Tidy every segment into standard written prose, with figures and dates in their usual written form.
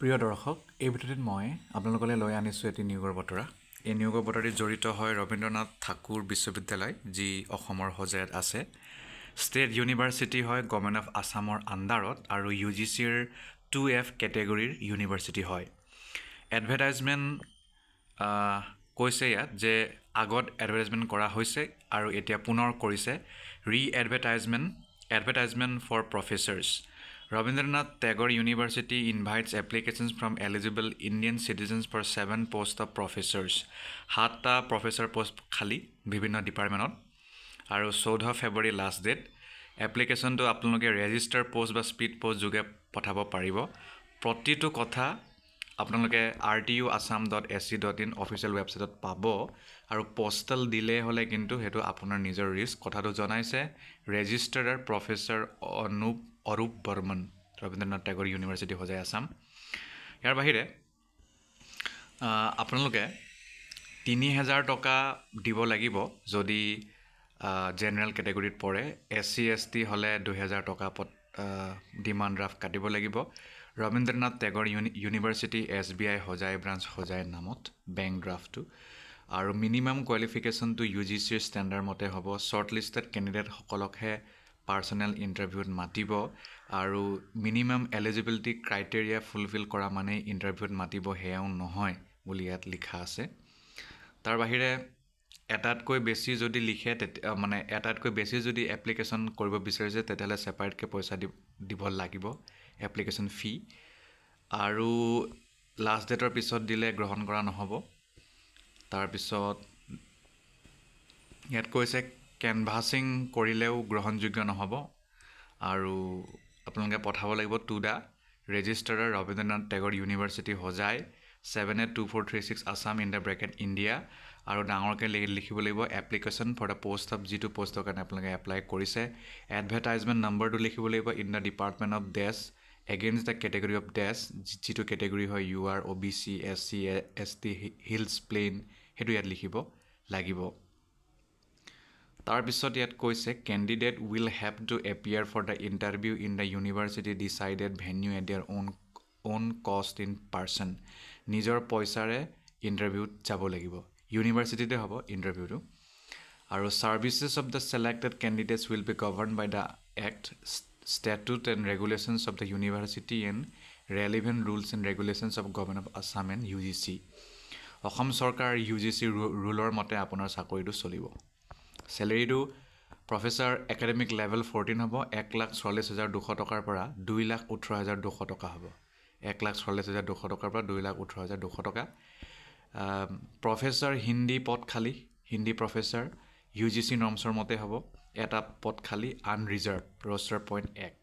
প্ৰিয় দৰ্শক, এই ভিডিঅ'টোত মই আপোনালোকলৈ লৈ আনিছোঁ এটি নিয়োগৰ বতৰা। এই নিয়োগৰ বতৰাটিত জড়িত হয় ৰবীন্দ্ৰনাথ ঠাকুৰ বিশ্ববিদ্যালয়, যি অসমৰ হোজাইত আছে। ষ্টেট ইউনিভাৰ্চিটি হয় গভৰ্ণমেণ্ট অফ আছামৰ আণ্ডাৰত আৰু UGCৰ 2F কেটেগৰীৰ ইউনিভাৰ্চিটি হয়। এডভাৰটাইজমেণ্ট কৈছে ইয়াত যে আগত এডভাৰটাইজমেণ্ট কৰা হৈছে আৰু এতিয়া পুনৰ কৰিছে advertisement for professors. Rabindranath Tagore University invites applications from eligible Indian citizens for 7 posts of professors. 7টা প্ৰফেচৰ পোষ্ট খালী বিভিন্ন ডিপাৰ্টমেণ্টত আৰু 14 ফেব্ৰুৱাৰী লাষ্ট ডেট। এপ্লিকেশ্যনটো আপোনালোকে ৰেজিষ্টাৰ পোষ্ট বা স্পীড পোষ্ট যোগে পঠাব পাৰিব। প্ৰতিটো কথা আপোনালোকে rtuassam.ac.in অফিচিয়েল ৱেবছাইটত পাব আৰু পোষ্টেল দিলে হ'লে কিন্তু সেইটো আপোনাৰ নিজৰ ৰিস্ক। কথাটো জনাইছে ৰেজিষ্টাৰাৰ প্ৰফেচৰ অৰূপ বৰ্মন, ৰবীন্দ্ৰনাথ টেগৰ ইউনিভাৰ্চিটি হোজাই আছাম। ইয়াৰ বাহিৰে আপোনালোকে 3000 টকা দিব লাগিব যদি জেনেৰেল কেটেগৰীত পৰে। SC/ST হ'লে 2000 টকা ডিমাণ্ড ড্ৰাফ্ট কাটিব লাগিব। Rabindranath Tagore university SBI Hojai branch Hojai নামত বেংক ড্ৰাফ্টটো। আৰু মিনিমাম কোৱালিফিকেশ্যনটো UGCৰ ষ্টেণ্ডাৰ্ড মতে হ'ব। শ্বৰ্ট লিষ্টেড কেণ্ডিডেটসকলকহে পাৰ্চনেল ইণ্টাৰভিউত মাতিব আৰু মিনিমাম এলিজিবিলিটি ক্ৰাইটেৰিয়া ফুলফিল কৰা মানে ইণ্টাৰভিউত মাতিব সেয়াও নহয় বুলি ইয়াত লিখা আছে। তাৰ বাহিৰে এটাতকৈ বেছি যদি লিখে এটাতকৈ বেছি যদি এপ্লিকেশ্যন কৰিব বিচাৰিছে তেতিয়াহ'লে ছেপাৰেটকৈ পইচা দিব লাগিব, এপ্লিকেশ্যন ফি। আৰু লাষ্ট ডেটৰ পিছত দিলে গ্ৰহণ কৰা নহ'ব। তাৰপিছত ইয়াত কৈছে কেনভাছিং কৰিলেও গ্ৰহণযোগ্য নহ'ব আৰু আপোনালোকে পঠাব লাগিব to the registrar Rabindranath Tagore university Hojai 782436 Assam (ইণ্ডিয়া) আৰু ডাঙৰকৈ লিখিব লাগিব application for the post of যিটো পষ্টৰ কাৰণে আপোনালোকে এপ্লাই কৰিছে। এডভাৰটাইজমেণ্ট নম্বৰটো লিখিব লাগিব in the department of dash against the category of dash, যিটো কেটেগৰী হয় UR, OBC, SC, ST, hills, plain, সেইটো ইয়াত লিখিব লাগিব। তাৰপিছত ইয়াত কৈছে candidate will have to appear for the interview in the university decided venue at their own cost in person. নিজৰ পইচাৰে ইণ্টাৰভিউত যাব লাগিব, ইউনিভাৰ্চিটিতে হ'ব ইণ্টাৰভিউটো। আৰু services of the selected candidates will be govern by the act, ষ্টেটুট and regulations of the university and relevant rules and regulations of government of Assam and UGC। Assam চৰকাৰ UGC ৰুলৰ মতে আপোনাৰ চাকৰিটো চলিব। চেলেৰিটো প্ৰফেচাৰ একাডেমিক লেভেল 14 হ'ব। 1,44,200 টকাৰ পৰা 2,18,200 টকা হ'ব। 1,44,200 টকাৰ পৰা 2,18,200 টকা। প্ৰফেচাৰ হিন্দী পদ খালী, হিন্দী প্ৰফেচাৰ UGC নৰ্মছৰ মতে হ'ব। এটা পদ খালী আনৰিজাৰ্ভ, ৰষ্টাৰ পইণ্ট 1।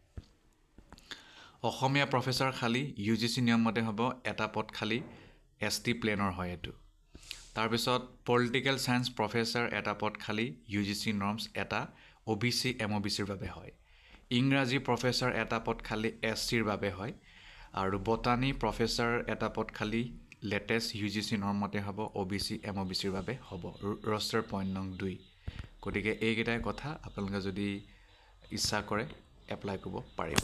অসমীয়া প্ৰফেচাৰ খালী UGC নিয়ম মতে হ'ব। এটা পদ খালী ST প্লেনৰ হয় এইটো। তাৰপিছত পলিটিকেল ছায়েন্স প্ৰফেচাৰ এটা পদ খালী UGC নৰ্মছ এটা OBC MOBCৰ বাবে হয়। ইংৰাজী প্ৰফেচাৰ এটা পদ খালী SCৰ বাবে হয়। আৰু বটানী প্ৰফেচাৰ এটা পদ খালী লেটেষ্ট UGC নৰ্ম মতে হ'ব, OBC MOBCৰ বাবে হ'ব, ৰষ্টাৰ পইণ্ট নং 2। গতিকে এইকেইটাই কথা, আপোনালোকে যদি ইচ্ছা কৰে এপ্লাই কৰিব পাৰিব।